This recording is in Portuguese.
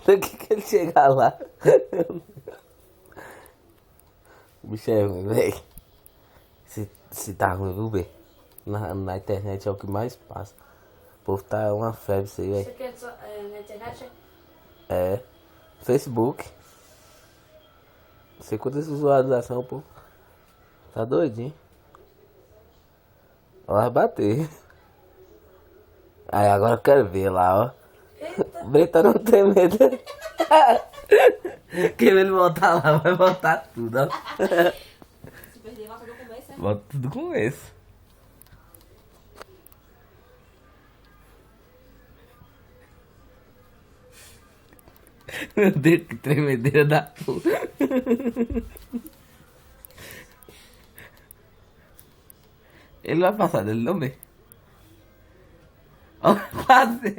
Daqui que ele chegar lá. O bicho é ruim, velho. Se tá ruim, viu, bê? Na internet é o que mais passa. O povo tá uma febre isso aí, Isso velho. aqui é só, na internet? É. Facebook. Você conta essa visualização, pô. Tá doidinho. Ó, vai bater. Aí agora eu quero ver lá, ó. Eita. Breta não tem medo. Quem ele voltar lá vai voltar tudo, ó. Se perder, volta do começo, né? Volta tudo com esse. Meu Deus, que tremedeira da porra. Ele vai passar dele não, bem? Ó, quase.